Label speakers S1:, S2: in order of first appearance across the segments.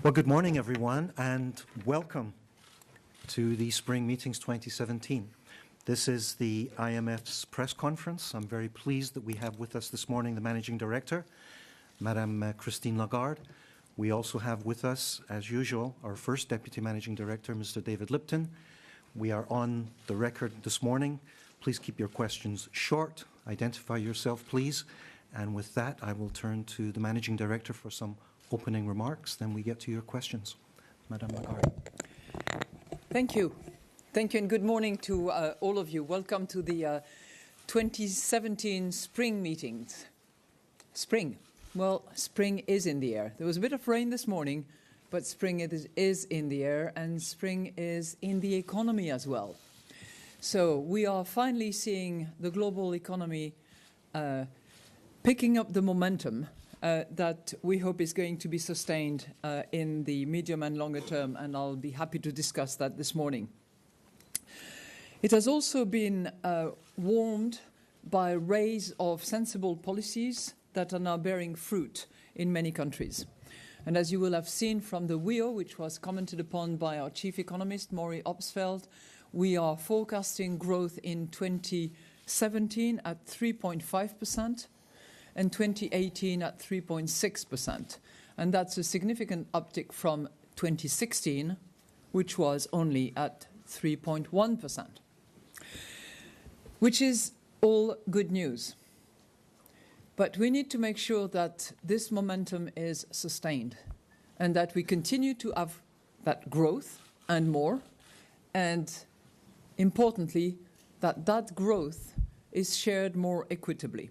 S1: Well, good morning, everyone, and welcome to the Spring Meetings 2017. This is the IMF's press conference. I'm very pleased that we have with us this morning the Managing Director, Madame Christine Lagarde. We also have with us, as usual, our first Deputy Managing Director, Mr. David Lipton. We are on the record this morning. Please keep your questions short. Identify yourself, please. And with that, I will turn to the Managing Director for some opening remarks. Then we get to your questions. Madame Lagarde.
S2: Thank you. Thank you, and good morning to all of you. Welcome to the 2017 spring meetings. Spring. Well, spring is in the air. There was a bit of rain this morning, but spring is in the air, and spring is in the economy as well. So we are finally seeing the global economy picking up the momentum that we hope is going to be sustained in the medium and longer term, and I'll be happy to discuss that this morning. It has also been warmed by a raise of sensible policies that are now bearing fruit in many countries. And as you will have seen from the WEO, which was commented upon by our chief economist, Maury Opsfeld, we are forecasting growth in 2017 at 3.5%. and 2018 at 3.6%. And that's a significant uptick from 2016, which was only at 3.1%, which is all good news. But we need to make sure that this momentum is sustained and that we continue to have that growth and more, and importantly, that that growth is shared more equitably.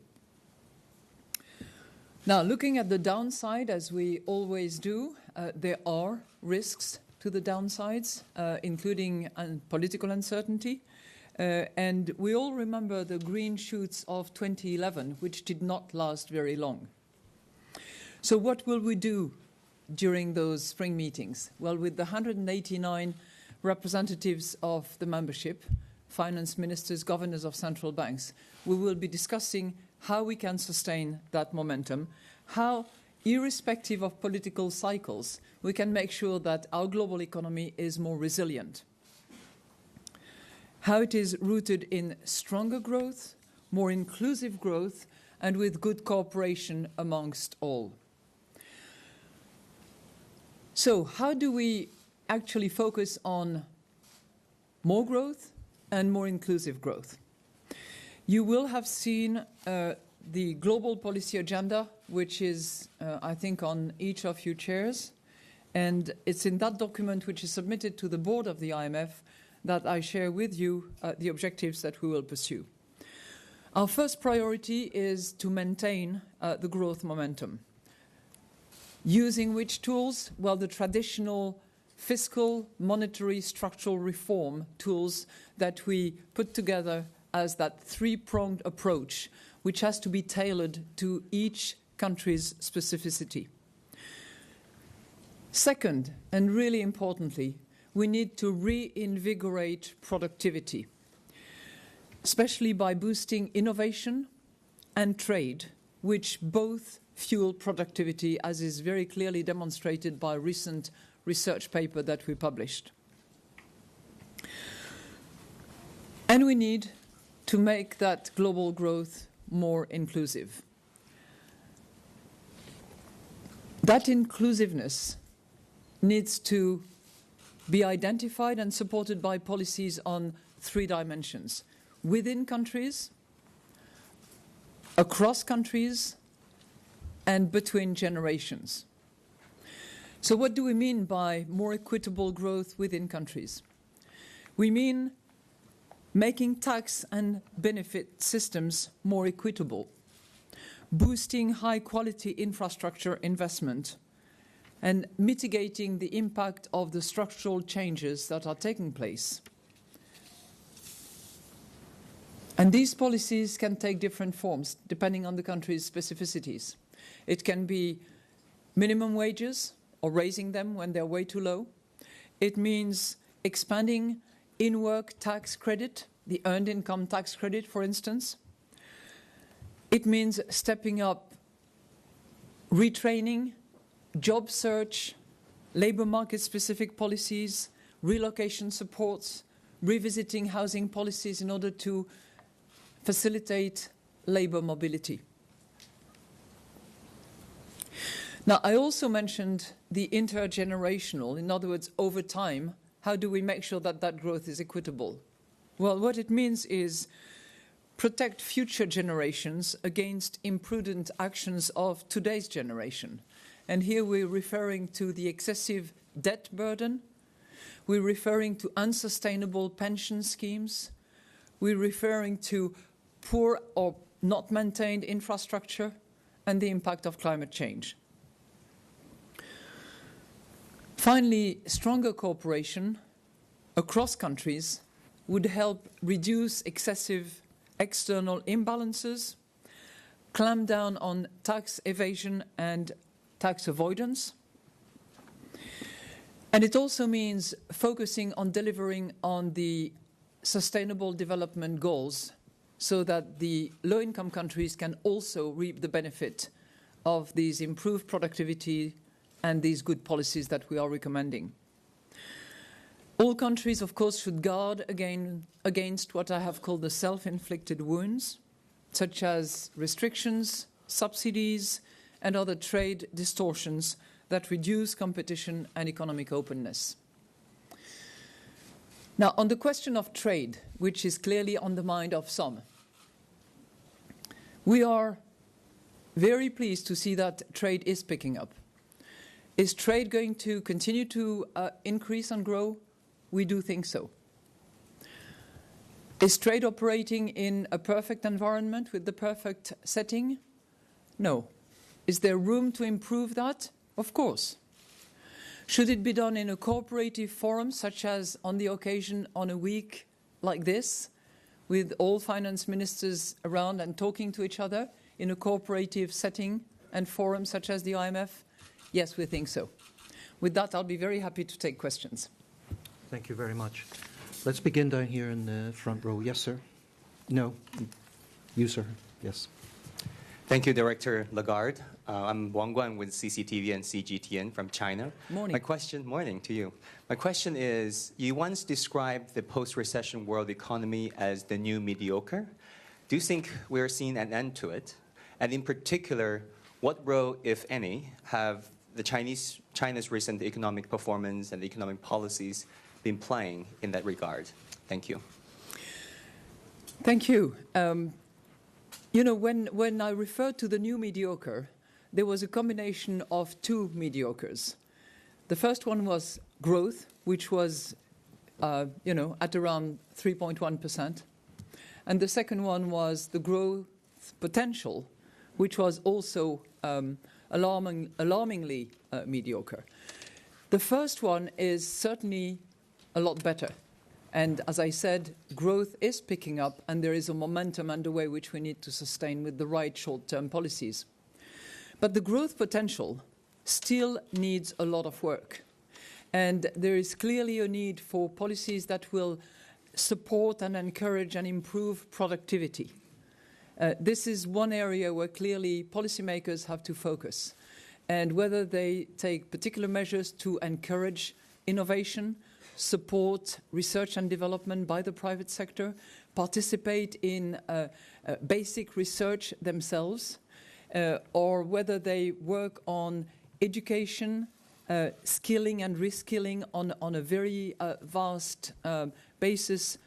S2: Now, looking at the downside, as we always do, there are risks to the downsides, including political uncertainty. And we all remember the green shoots of 2011, which did not last very long. So what will we do during those spring meetings? Well, with the 189 representatives of the membership, finance ministers, governors of central banks, we will be discussing how we can sustain that momentum, how, irrespective of political cycles, we can make sure that our global economy is more resilient, how it is rooted in stronger growth, more inclusive growth, and with good cooperation amongst all. So how do we actually focus on more growth and more inclusive growth? You will have seen the global policy agenda, which is, I think, on each of your chairs. And it's in that document, which is submitted to the board of the IMF, that I share with you the objectives that we will pursue. Our first priority is to maintain the growth momentum. Using which tools? Well, the traditional fiscal, monetary, structural reform tools that we put together as that three-pronged approach, which has to be tailored to each country's specificity. Second, and really importantly, we need to reinvigorate productivity, especially by boosting innovation and trade, which both fuel productivity, as is very clearly demonstrated by a recent research paper that we published. And we need to make that global growth more inclusive. That inclusiveness needs to be identified and supported by policies on three dimensions: within countries, across countries, and between generations. So what do we mean by more equitable growth within countries? We mean making tax and benefit systems more equitable, boosting high-quality infrastructure investment, and mitigating the impact of the structural changes that are taking place. And these policies can take different forms depending on the country's specificities. It can be minimum wages or raising them when they're way too low. It means expanding in-work tax credit, the earned income tax credit, for instance. It means stepping up retraining, job search, labour market-specific policies, relocation supports, revisiting housing policies in order to facilitate labour mobility. Now, I also mentioned the intergenerational, in other words, over time, how do we make sure that that growth is equitable? Well, what it means is protect future generations against imprudent actions of today's generation. And here we're referring to the excessive debt burden, we're referring to unsustainable pension schemes, we're referring to poor or not maintained infrastructure, and the impact of climate change. Finally, stronger cooperation across countries would help reduce excessive external imbalances, clamp down on tax evasion and tax avoidance. And it also means focusing on delivering on the sustainable development goals so that the low-income countries can also reap the benefit of these improved productivity and these good policies that we are recommending. All countries, of course, should guard against what I have called the self-inflicted wounds, such as restrictions, subsidies, and other trade distortions that reduce competition and economic openness. Now, on the question of trade, which is clearly on the mind of some, we are very pleased to see that trade is picking up. Is trade going to continue to increase and grow? We do think so. Is trade operating in a perfect environment with the perfect setting? No. Is there room to improve that? Of course. Should it be done in a cooperative forum, such as on the occasion on a week like this, with all finance ministers around and talking to each other in a cooperative setting and forum such as the IMF? Yes, we think so. With that, I'll be very happy to take questions.
S1: Thank you very much. Let's begin down here in the front row. Yes, sir. No. You, sir. Yes.
S3: Thank you, Director Lagarde. I'm Wang Guan with CCTV and CGTN from China.
S2: Morning.
S3: Morning to you. My question is, you once described the post-recession world economy as the new mediocre. Do you think we're seeing an end to it? And in particular, what role, if any, have China's recent economic performance and economic policies been playing in that regard? Thank you.
S2: Thank you. You know, when I referred to the new mediocre, there was a combination of two mediocres. The first one was growth, which was, at around 3.1%. And the second one was the growth potential, which was also alarmingly mediocre. The first one is certainly a lot better. And as I said, growth is picking up and there is a momentum underway which we need to sustain with the right short-term policies. But the growth potential still needs a lot of work. And there is clearly a need for policies that will support and encourage and improve productivity. This is one area where clearly policymakers have to focus. And whether they take particular measures to encourage innovation, support research and development by the private sector, participate in basic research themselves, or whether they work on education, skilling and reskilling on a very vast basis,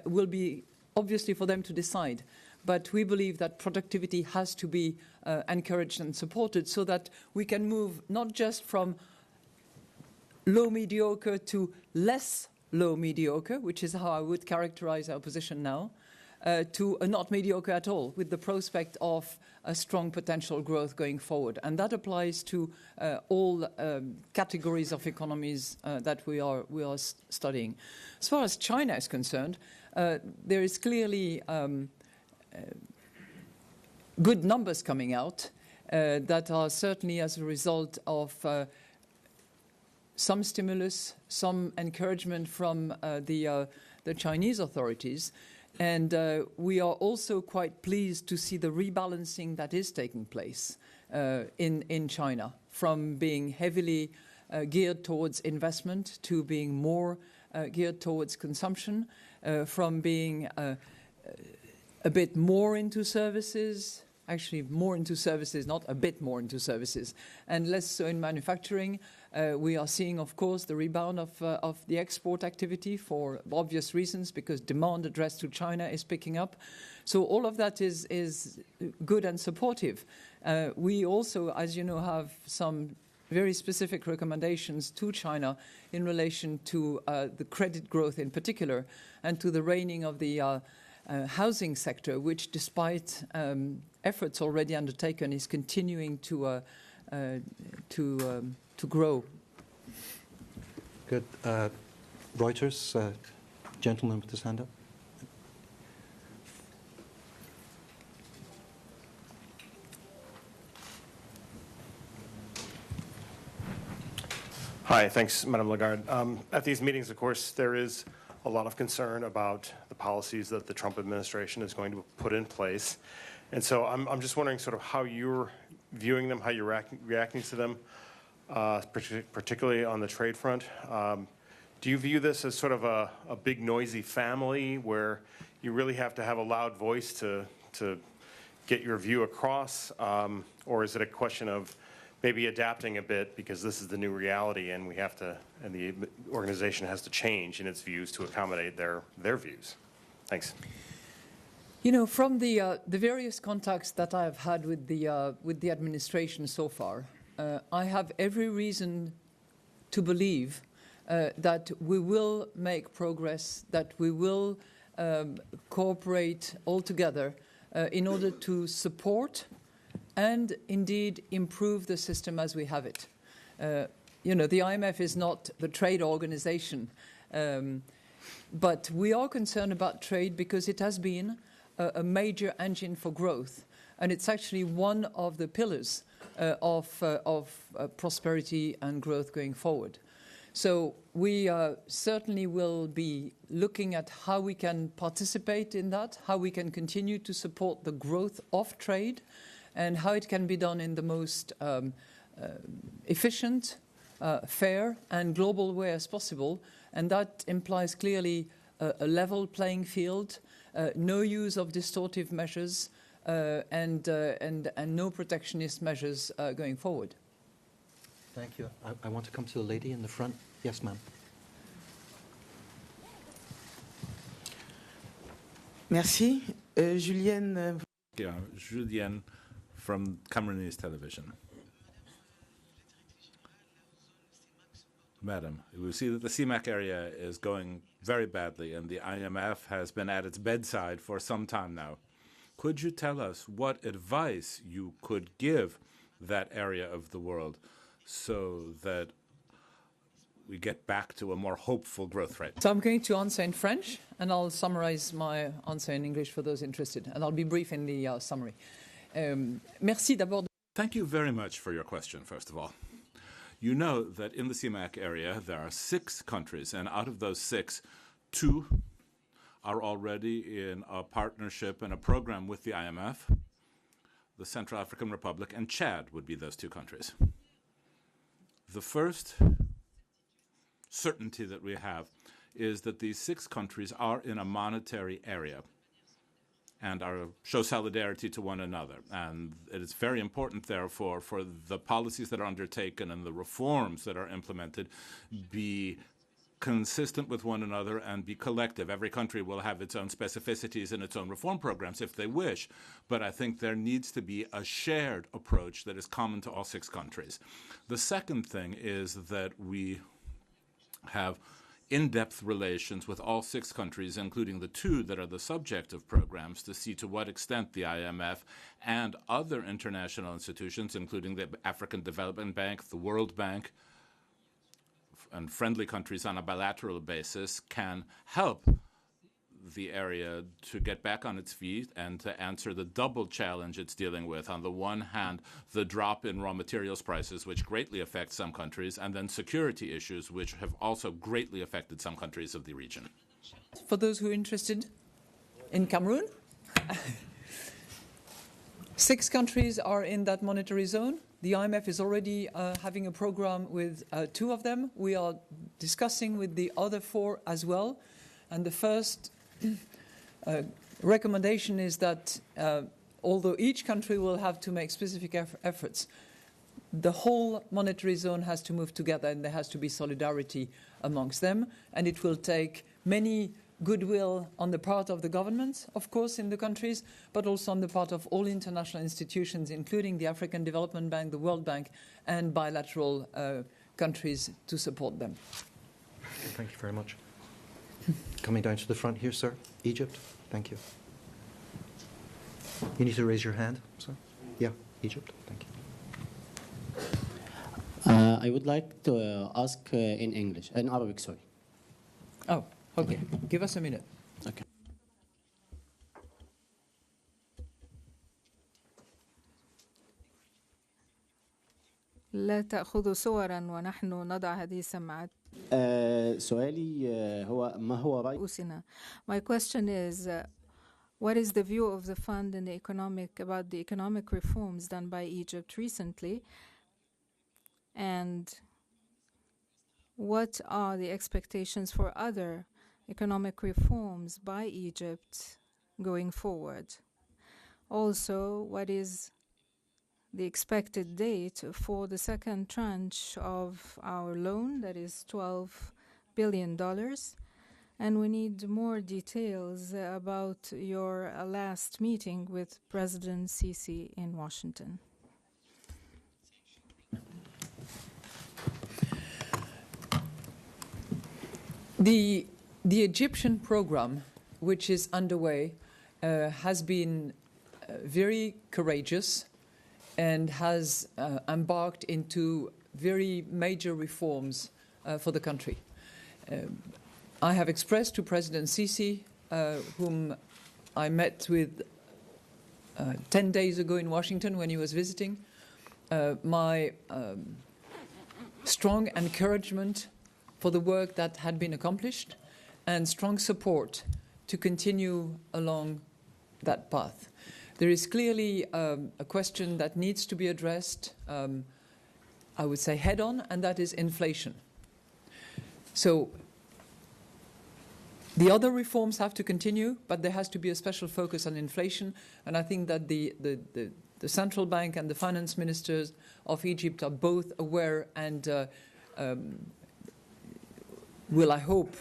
S2: will be obviously for them to decide. But we believe that productivity has to be encouraged and supported so that we can move not just from low mediocre to less low mediocre, which is how I would characterize our position now, to a not mediocre at all, with the prospect of a strong potential growth going forward. And that applies to all categories of economies that we are studying. As far as China is concerned, there is clearly good numbers coming out that are certainly as a result of some stimulus, some encouragement from the Chinese authorities. And we are also quite pleased to see the rebalancing that is taking place in China, from being heavily geared towards investment to being more geared towards consumption, from being a bit more into services, actually more into services, not a bit more into services, and less so in manufacturing. We are seeing, of course, the rebound of the export activity for obvious reasons, because demand addressed to China is picking up. So all of that is good and supportive. We also, as you know, have some very specific recommendations to China in relation to the credit growth in particular, and to the reining of the housing sector, which, despite efforts already undertaken, is continuing to grow.
S1: Good. Reuters, gentleman with his hand up.
S4: Hi, thanks, Madame Lagarde. At these meetings, of course, there is a lot of concern about the policies that the Trump administration is going to put in place. And so I'm just wondering sort of how you're viewing them, how you're reacting to them, particularly on the trade front. Do you view this as sort of a big noisy family where you really have to have a loud voice to get your view across? Or is it a question of maybe adapting a bit because this is the new reality and and the organization has to change in its views to accommodate their views? Thanks.
S2: You know, from the various contacts that I have had with the administration so far, I have every reason to believe that we will make progress, that we will cooperate all together in order to support and indeed improve the system as we have it. You know, the IMF is not the trade organization, but we are concerned about trade because it has been a major engine for growth, and it's actually one of the pillars of prosperity and growth going forward. So we certainly will be looking at how we can participate in that, how we can continue to support the growth of trade, and how it can be done in the most efficient, fair and global way as possible. And that implies clearly a level playing field, no use of distortive measures, and no protectionist measures going forward.
S1: Thank you. I want to come to the lady in the front. Yes, ma'am.
S5: Merci. Julienne.
S6: Yeah, Julienne from Cameroonese television. Madam, we see that the CEMAC area is going very badly, and the IMF has been at its bedside for some time now. Could you tell us what advice you could give that area of the world so that we get back to a more hopeful growth rate?
S2: So I'm going to answer in French, and I'll summarize my answer in English for those interested, and I'll be brief in the summary. Merci d'abord.
S6: Thank you very much for your question, first of all. You know that in the CEMAC area there are 6 countries, and out of those 6, 2 are already in a partnership and a program with the IMF. The Central African Republic and Chad would be those 2 countries. The first certainty that we have is that these 6 countries are in a monetary area and show solidarity to one another. And it is very important, therefore, for the policies that are undertaken and the reforms that are implemented be consistent with one another and be collective. Every country will have its own specificities and its own reform programs if they wish, but I think there needs to be a shared approach that is common to all 6 countries. The second thing is that we have in-depth relations with all 6 countries, including the 2 that are the subject of programs, to see to what extent the IMF and other international institutions, including the African Development Bank, the World Bank, and friendly countries on a bilateral basis, can help the area to get back on its feet and to answer the double challenge it's dealing with. On the one hand, the drop in raw materials prices, which greatly affect some countries, and then security issues, which have also greatly affected some countries of the region.
S2: For those who are interested in Cameroon, 6 countries are in that monetary zone. The IMF is already having a program with 2 of them. We are discussing with the other 4 as well. And the first recommendation is that although each country will have to make specific efforts, the whole monetary zone has to move together and there has to be solidarity amongst them. And it will take many goodwill on the part of the governments, of course, in the countries, but also on the part of all international institutions, including the African Development Bank, the World Bank, and bilateral countries to support them.
S1: Thank you very much. Coming down to the front here, sir. Egypt. Thank you. You need to raise your hand, sir. Yeah, Egypt. Thank you.
S7: I would like to ask in English, in Arabic, sorry.
S2: Oh, okay. Give us a minute.
S7: Okay.
S8: لا تأخذوا صورا ونحن نضع هذه السماعات
S7: سؤالي هو ما هو رأي
S8: رؤوسنا. My question is, what is the view of the fund in the about the economic reforms done by Egypt recently? And what are the expectations for other economic reforms by Egypt going forward? Also, what is the expected date for the second tranche of our loan, that is $12 billion? And we need more details about your last meeting with President Sisi in Washington.
S2: The Egyptian program, which is underway, has been very courageous and has embarked into very major reforms for the country. I have expressed to President Sisi, whom I met with 10 days ago in Washington when he was visiting, my strong encouragement for the work that had been accomplished and strong support to continue along that path. There is clearly a question that needs to be addressed, I would say head-on, and that is inflation. So the other reforms have to continue, but there has to be a special focus on inflation, and I think that the central bank and the finance ministers of Egypt are both aware and will, I hope,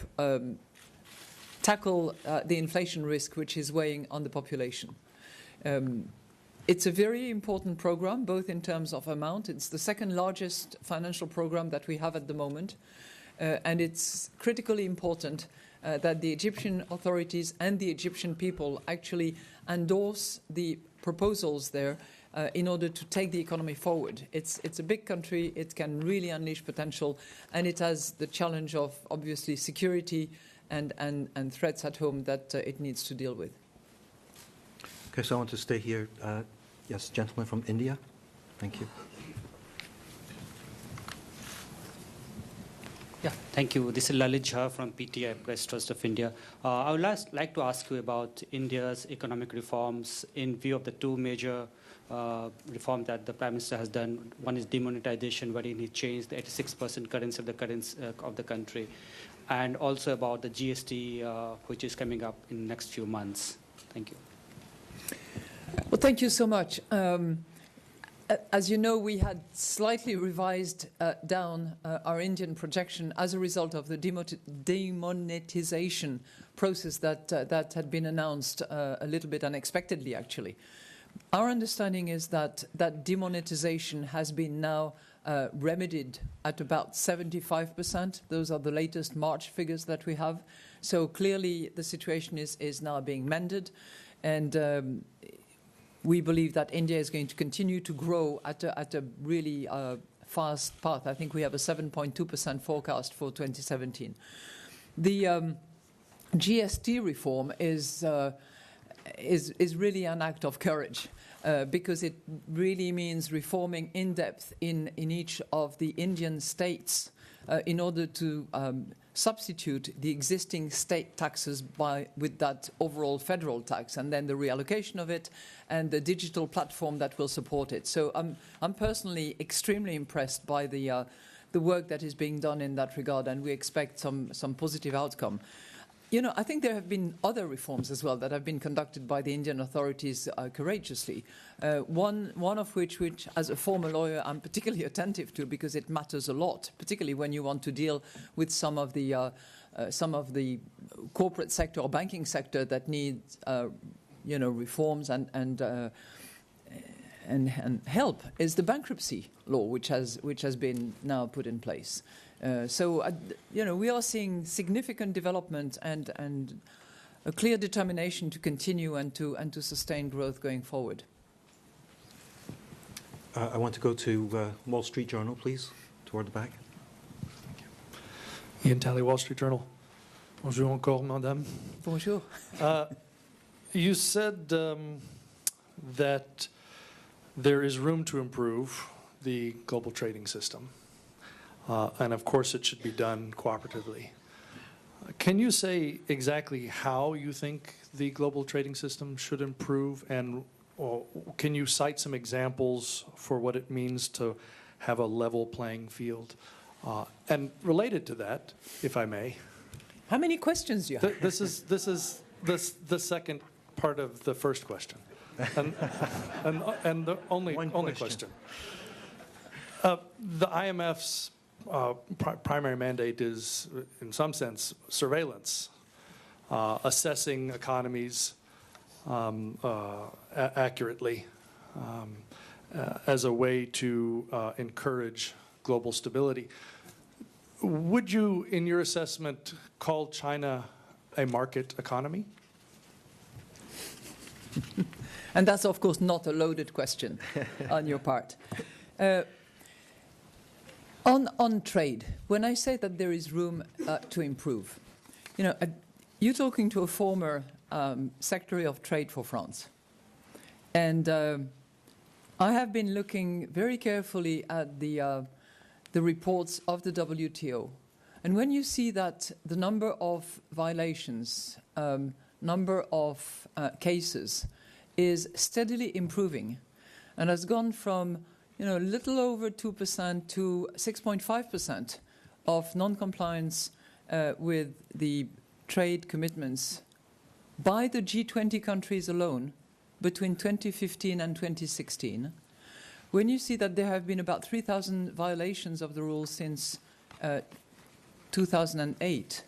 S2: tackle the inflation risk which is weighing on the population. It's a very important program, both in terms of amount. It's the second largest financial program that we have at the moment. And it's critically important that the Egyptian authorities and the Egyptian people actually endorse the proposals there in order to take the economy forward. It's a big country. It can really unleash potential. And it has the challenge of, obviously, security and threats at home that it needs to deal with.
S1: Okay, so I want to stay here. Yes, gentleman from India. Thank you.
S9: Yeah, thank you. This is Lalit Jha from PTI, Press Trust of India. I would like to ask you about India's economic reforms in view of the two major reforms that the Prime Minister has done. One is demonetization, wherein he changed the 86% currency of the country, and also about the GST, which is coming up in the next few months. Thank you.
S2: Well, thank you so much. As you know, we had slightly revised down our Indian projection as a result of the demonetization process that had been announced a little bit unexpectedly, actually. Our understanding is that demonetization has been now remedied at about 75%. Those are the latest March figures that we have. So clearly the situation is now being mended. And we believe that India is going to continue to grow at a really fast path. I think we have a 7.2% forecast for 2017. The GST reform is really an act of courage because it really means reforming in depth in each of the Indian states in order to substitute the existing state taxes with that overall federal tax, and then the reallocation of it and the digital platform that will support it. So I'm personally extremely impressed by the work that is being done in that regard, and we expect some positive outcome. You know, I think there have been other reforms as well that have been conducted by the Indian authorities courageously. One of which, as a former lawyer, I'm particularly attentive to because it matters a lot, particularly when you want to deal with some of the corporate sector or banking sector that needs, reforms and help, is the bankruptcy law, which has been now put in place. We are seeing significant development and a clear determination to continue and to sustain growth going forward.
S1: I want to go to Wall Street Journal, please, toward the back.
S10: Ian Talley, Wall Street Journal. Bonjour encore, madame.
S2: Bonjour.
S10: You said that there is room to improve the global trading system. And of course, it should be done cooperatively. Can you say exactly how you think the global trading system should improve? And can you cite some examples for what it means to have a level playing field? And related to that, if I may.
S2: How many questions do you have?
S10: This is the second part of the first question. And the only question. The IMF's primary mandate is, in some sense, surveillance, assessing economies accurately as a way to encourage global stability. Would you, in your assessment, call China a market economy?
S2: And that's, of course, not a loaded question on your part. On trade, when I say that there is room to improve, you're talking to a former Secretary of Trade for France. And I have been looking very carefully at the reports of the WTO. And when you see that the number of violations, number of cases is steadily improving and has gone from a little over 2% to 6.5% of non-compliance with the trade commitments by the G20 countries alone between 2015 and 2016. When you see that there have been about 3,000 violations of the rules since 2008,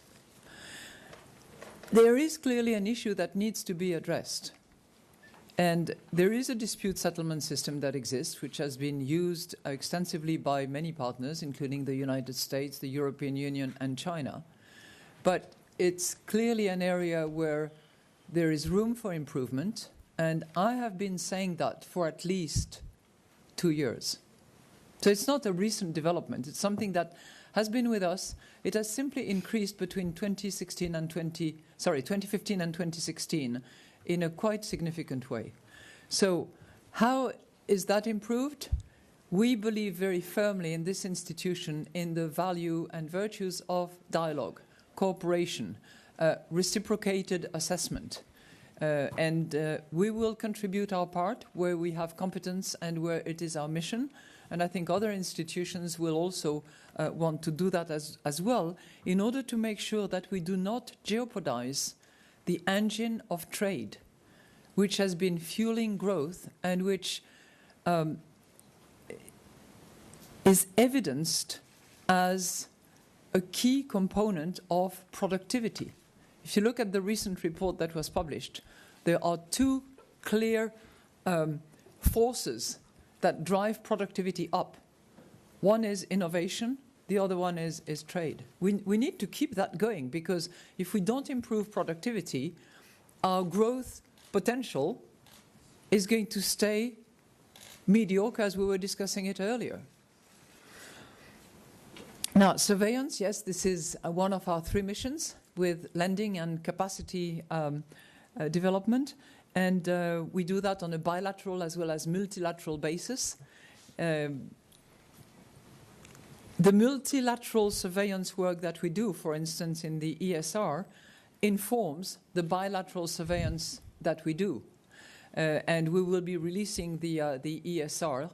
S2: there is clearly an issue that needs to be addressed. And there is a dispute settlement system that exists, which has been used extensively by many partners, including the United States, the European Union, and China. But it's clearly an area where there is room for improvement, and I have been saying that for at least 2 years. So it's not a recent development. It's something that has been with us. It has simply increased between 2015 and 2016 in a quite significant way. So how is that improved? We believe very firmly in this institution in the value and virtues of dialogue, cooperation, reciprocated assessment. And we will contribute our part where we have competence and where it is our mission. And I think other institutions will also want to do that as well in order to make sure that we do not jeopardize the engine of trade, which has been fueling growth and which is evidenced as a key component of productivity. If you look at the recent report that was published, there are two clear forces that drive productivity up. One is innovation, the other one is trade. We need to keep that going, because if we don't improve productivity, our growth potential is going to stay mediocre, as we were discussing it earlier. Now, surveillance, yes, this is one of our 3 missions with lending and capacity development. And we do that on a bilateral as well as multilateral basis. The multilateral surveillance work that we do, for instance, in the ESR, informs the bilateral surveillance that we do. And we will be releasing the ESR,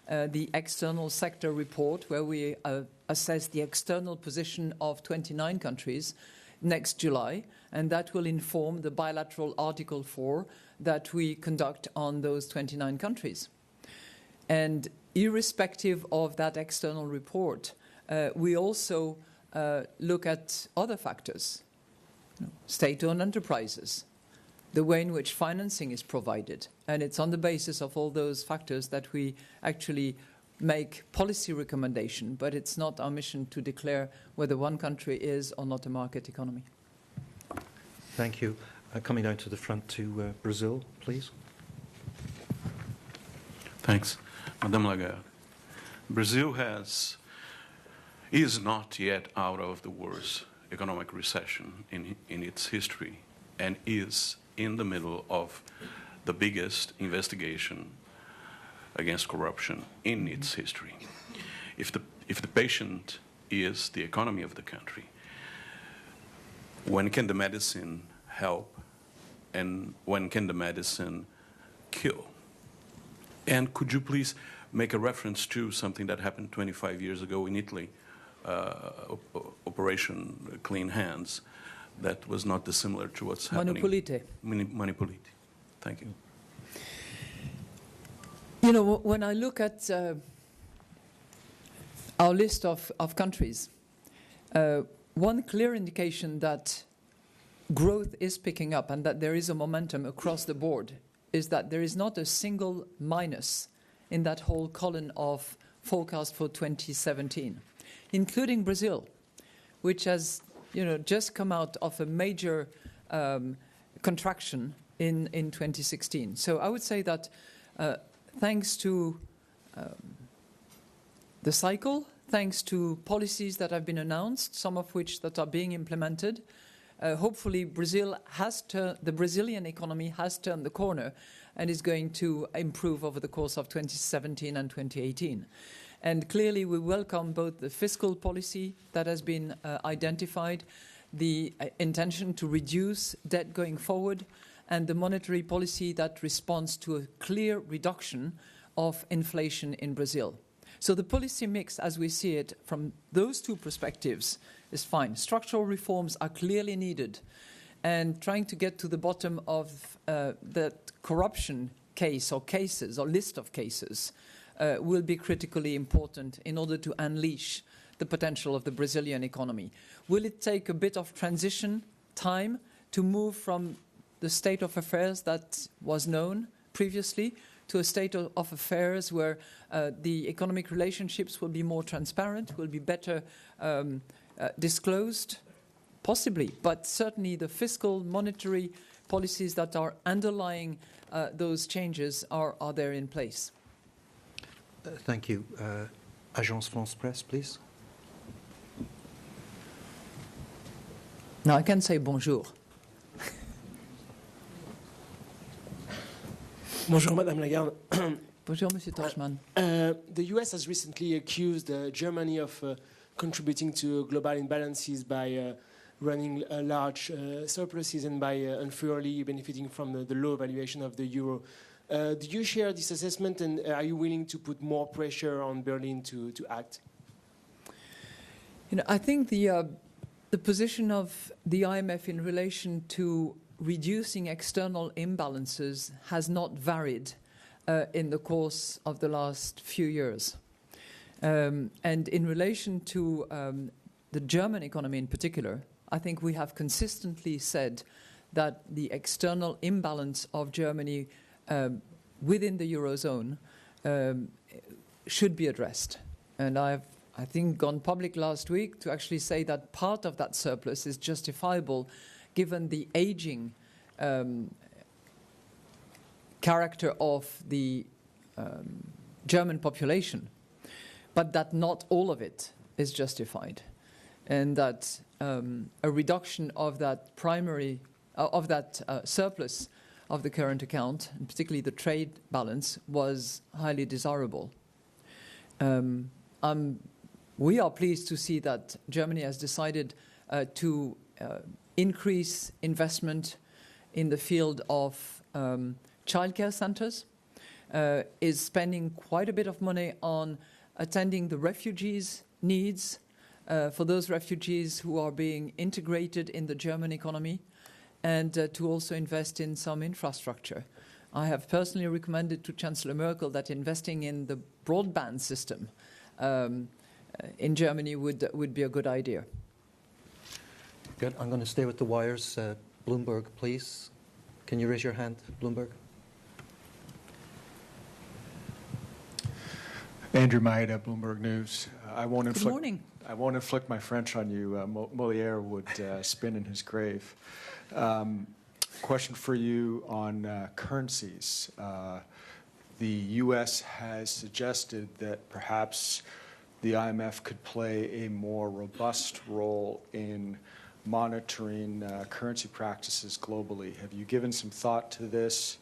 S2: the External Sector Report, where we assess the external position of 29 countries next July, and that will inform the bilateral Article 4 that we conduct on those 29 countries. And irrespective of that external report, we also look at other factors, state-owned enterprises, the way in which financing is provided. And it's on the basis of all those factors that we actually make policy recommendation, but it's not our mission to declare whether one country is or not a market economy.
S1: Thank you. Coming down to the front to Brazil, please.
S11: Thanks. Madame Lagarde, Brazil is not yet out of the worst economic recession in its history and is in the middle of the biggest investigation against corruption in its history. If the patient is the economy of the country, when can the medicine help and when can the medicine kill? And could you please make a reference to something that happened 25 years ago in Italy, Operation Clean Hands, that was not dissimilar to what's happening? Manipulite. Thank you.
S2: You know, when I look at our list of countries, one clear indication that growth is picking up and that there is a momentum across the board is that there is not a single minus in that whole column of forecast for 2017, including Brazil, which has just come out of a major contraction in 2016. So I would say that thanks to the cycle, thanks to policies that have been announced, some of which that are being implemented, hopefully the Brazilian economy has turned the corner and is going to improve over the course of 2017 and 2018. And clearly we welcome both the fiscal policy that has been identified, the intention to reduce debt going forward, and the monetary policy that responds to a clear reduction of inflation in Brazil. So the policy mix, as we see it from those two perspectives, is fine. Structural reforms are clearly needed, and trying to get to the bottom of that corruption case or cases or list of cases will be critically important in order to unleash the potential of the Brazilian economy. Will it take a bit of transition time to move from the state of affairs that was known previously to a state of affairs where the economic relationships will be more transparent, will be better disclosed? Possibly, but certainly the fiscal, monetary policies that are underlying those changes are there in place.
S1: Thank you. Agence France-Presse, please.
S2: Now I can say bonjour.
S12: Bonjour, Madame Lagarde.
S2: Bonjour, Monsieur Torchman.
S12: The US has recently accused Germany of contributing to global imbalances by running large surpluses and by unfairly benefiting from the low valuation of the euro. Do you share this assessment, and are you willing to put more pressure on Berlin to act?
S2: I think the position of the IMF in relation to reducing external imbalances has not varied in the course of the last few years. And in relation to the German economy in particular, I think we have consistently said that the external imbalance of Germany within the Eurozone should be addressed. And I think, gone public last week to actually say that part of that surplus is justifiable given the aging character of the German population, but that not all of it is justified, and that a reduction of that surplus of the current account, and particularly the trade balance, was highly desirable. I'm we are pleased to see that Germany has decided to increase investment in the field of childcare centres, is spending quite a bit of money on attending the refugees' needs for those refugees who are being integrated in the German economy, and to also invest in some infrastructure. I have personally recommended to Chancellor Merkel that investing in the broadband system in Germany would be a good idea.
S1: Good. I'm going to stay with the wires. Bloomberg, please. Can you raise your hand, Bloomberg?
S13: Andrew Maeda, Bloomberg News.
S2: Good morning.
S13: I won't inflict my French on you. Molière would spin in his grave. Question for you on currencies. The U.S. has suggested that perhaps the IMF could play a more robust role in monitoring currency practices globally. Have you given some thought to this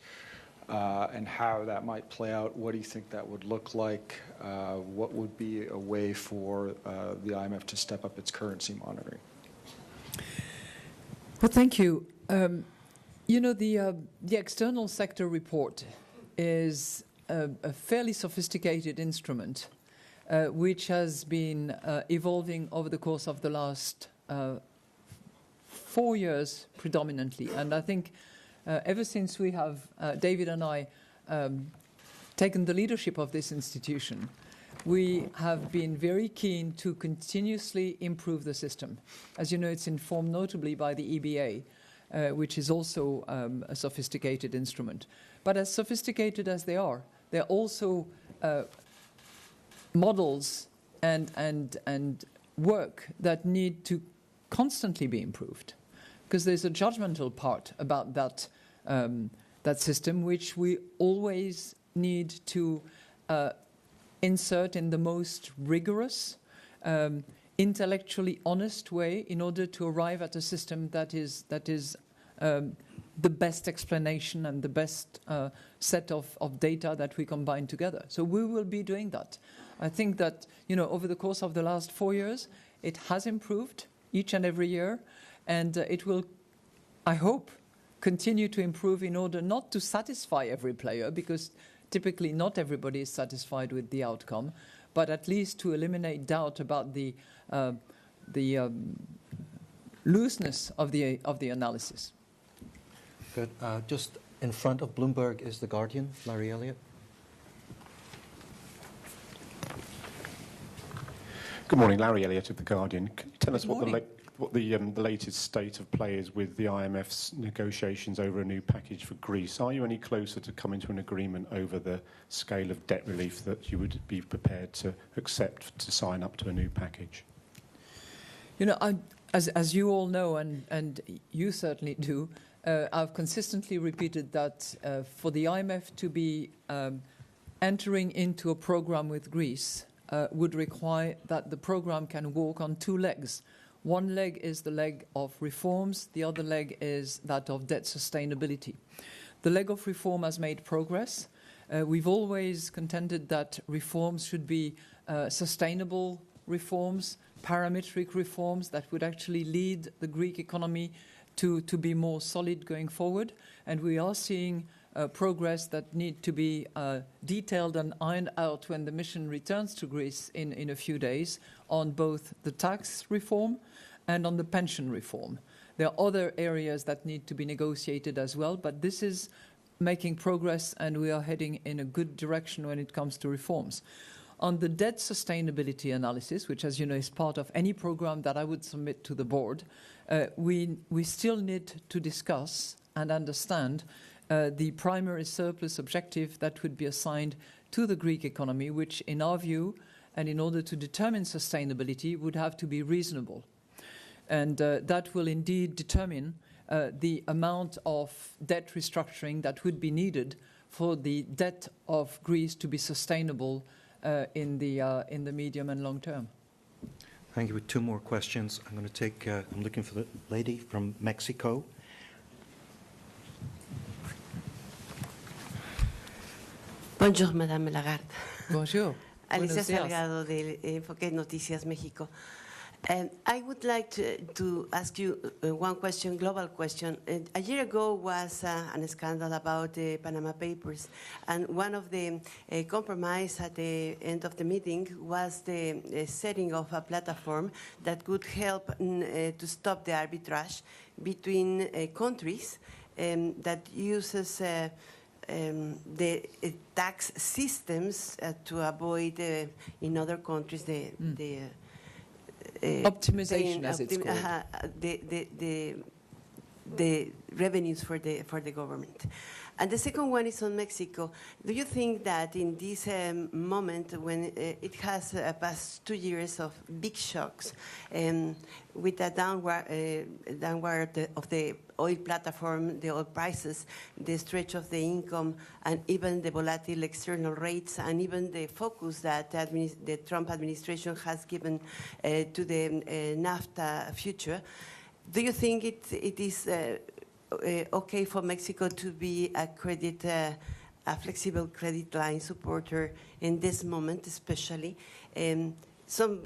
S13: and how that might play out? What do you think that would look like? What would be a way for the IMF to step up its currency monitoring?
S2: Well, thank you. You know, the external sector report is a fairly sophisticated instrument which has been evolving over the course of the last 4 years predominantly. And I think ever since we have, David and I, taken the leadership of this institution, we have been very keen to continuously improve the system. As you know, it's informed notably by the EBA, which is also a sophisticated instrument. But as sophisticated as they are, they're also models and work that need to constantly be improved, because there's a judgmental part about that that system, which we always need to insert in the most rigorous, intellectually honest way in order to arrive at a system that is the best explanation and the best set of data that we combine together. So we will be doing that. I think that, you know, over the course of the last 4 years, it has improved each and every year, and it will, I hope, continue to improve in order not to satisfy every player, because typically not everybody is satisfied with the outcome, but at least to eliminate doubt about the looseness of the analysis.
S1: Good. Just in front of Bloomberg is The Guardian, Larry Elliott.
S14: Good morning, Larry Elliott of The Guardian. Can you tell us what the latest state of play is with the IMF's negotiations over a new package for Greece? Are you any closer to coming to an agreement over the scale of debt relief that you would be prepared to accept to sign up to a new package?
S2: You know, as you all know, and you certainly do, I've consistently repeated that for the IMF to be entering into a program with Greece would require that the program can walk on two legs. One leg is the leg of reforms, the other leg is that of debt sustainability. The leg of reform has made progress. We've always contended that reforms should be sustainable reforms, parametric reforms that would actually lead the Greek economy to be more solid going forward. And we are seeing progress that need to be detailed and ironed out when the mission returns to Greece in a few days on both the tax reform and on the pension reform. There are other areas that need to be negotiated as well, but this is making progress and we are heading in a good direction when it comes to reforms. On the debt sustainability analysis, which, as you know, is part of any program that I would submit to the board, we still need to discuss and understand the primary surplus objective that would be assigned to the Greek economy, which, in our view, and in order to determine sustainability, would have to be reasonable. And that will indeed determine the amount of debt restructuring that would be needed for the debt of Greece to be sustainable in the medium and long term.
S1: Thank you. With two more questions, I'm going to take. I'm looking for the lady from Mexico.
S15: Bonjour, Madame Lagarde.
S2: Bonjour.
S15: Alicia Salgado del Enfoque Noticias México. I would like to ask you one question, global question. A year ago was a scandal about the Panama Papers, and one of the compromise at the end of the meeting was the setting of a platform that could help to stop the arbitrage between countries that uses the tax systems to avoid in other countries the
S2: optimization, as it's called.
S15: The revenues for the government. And the second one is on Mexico. Do you think that in this moment, when it has passed 2 years of big shocks, with a downward of the oil platform, the oil prices, the stretch of the income, and even the volatile external rates, and even the focus that the Trump administration has given to the NAFTA future, do you think it is okay for Mexico to be a flexible credit line supporter in this moment, especially? Some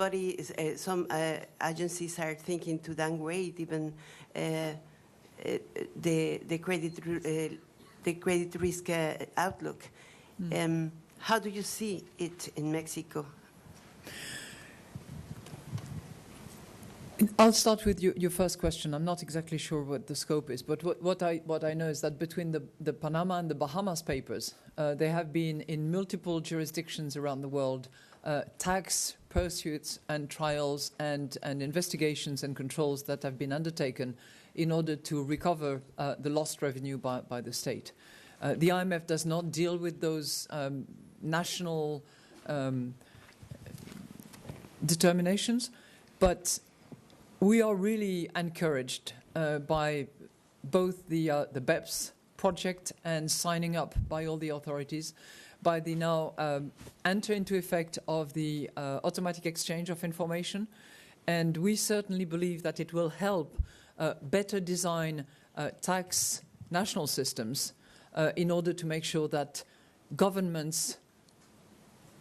S15: agencies are thinking to downgrade even the credit risk outlook. How do you see it in Mexico?
S2: I'll start with your first question. I'm not exactly sure what the scope is, but what I know is that between the Panama and the Bahamas papers, there have been in multiple jurisdictions around the world tax pursuits and trials and investigations and controls that have been undertaken in order to recover the lost revenue by the state. The IMF does not deal with those national determinations, but we are really encouraged by both the BEPS project and signing up by all the authorities, by the now enter into effect of the automatic exchange of information. And we certainly believe that it will help better design tax national systems in order to make sure that governments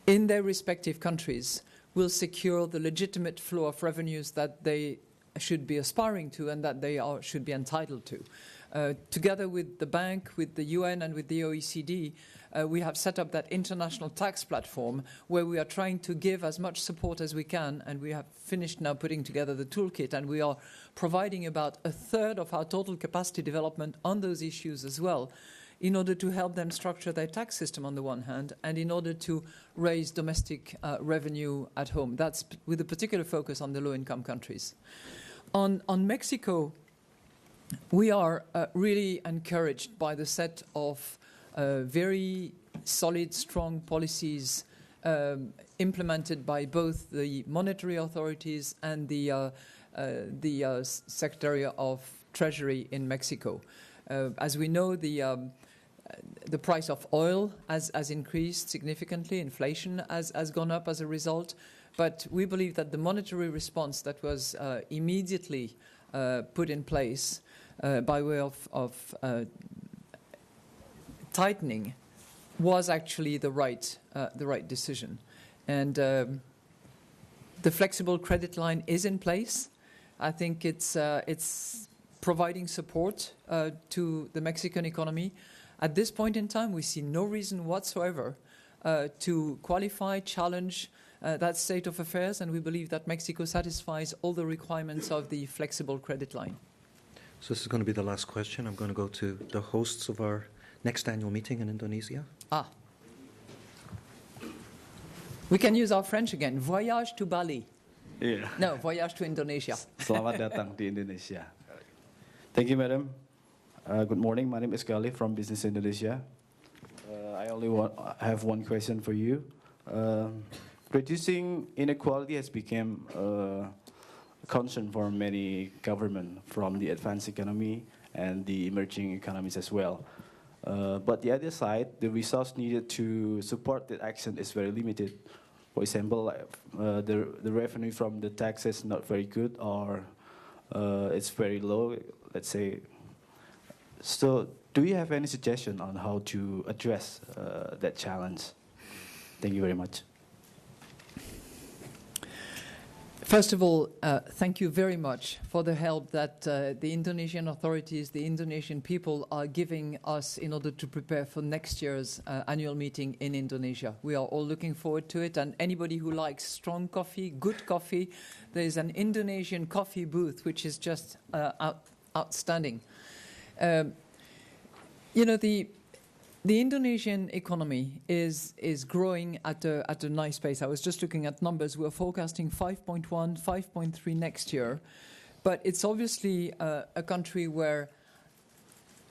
S2: in their respective countries will secure the legitimate flow of revenues that they should be aspiring to and that they should be entitled to. Together with the bank, with the UN and with the OECD, we have set up that international tax platform where we are trying to give as much support as we can, and we have finished now putting together the toolkit, and we are providing about a third of our total capacity development on those issues as well, in order to help them structure their tax system on the one hand, and in order to raise domestic revenue at home. That's with a particular focus on the low-income countries. On Mexico, we are really encouraged by the set of very solid, strong policies implemented by both the monetary authorities and the Secretary of Treasury in Mexico. As we know, the price of oil has increased significantly. Inflation has gone up as a result. But we believe that the monetary response that was immediately put in place by way of tightening was actually the right decision. And the flexible credit line is in place. I think it's providing support to the Mexican economy. At this point in time, we see no reason whatsoever to qualify, challenge that state of affairs, and we believe that Mexico satisfies all the requirements of the flexible credit line.
S1: So this is going to be the last question. I'm going to go to the hosts of our next annual meeting in Indonesia.
S2: We can use our French again. Voyage to Bali.
S16: Yeah.
S2: No, voyage to Indonesia.
S16: Selamat datang di Indonesia. Thank you, madam. Good morning. My name is Gali from Business Indonesia. I only have one question for you. Reducing inequality has become a concern for many governments from the advanced economy and the emerging economies as well. But the other side, the resource needed to support that action is very limited. For example, the revenue from the tax is not very good, or it's very low, let's say. So do you have any suggestion on how to address that challenge? Thank you very much.
S2: First of all, thank you very much for the help that the Indonesian authorities, the Indonesian people are giving us in order to prepare for next year's annual meeting in Indonesia. We are all looking forward to it, and anybody who likes strong coffee, good coffee, there is an Indonesian coffee booth which is just outstanding. The Indonesian economy is growing at a nice pace. I was just looking at numbers. We're forecasting 5.1, 5.3 next year. But it's obviously a country where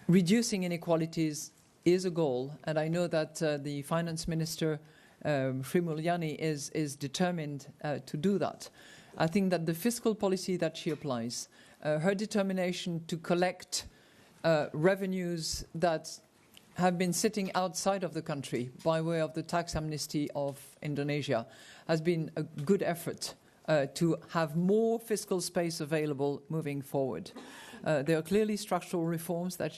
S2: reducing inequalities is a goal. And I know that the finance minister, Sri Mulyani, is determined to do that. I think that the fiscal policy that she applies, her determination to collect revenues that have been sitting outside of the country by way of the tax amnesty of Indonesia has been a good effort to have more fiscal space available moving forward. There are clearly structural reforms that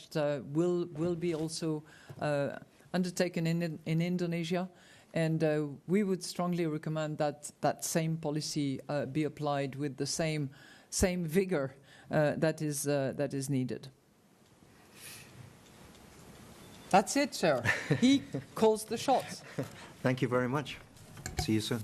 S2: will be also undertaken in Indonesia, and we would strongly recommend that that same policy be applied with the same vigor that is needed. That's it, sir. He calls the shots.
S1: Thank you very much. See you soon.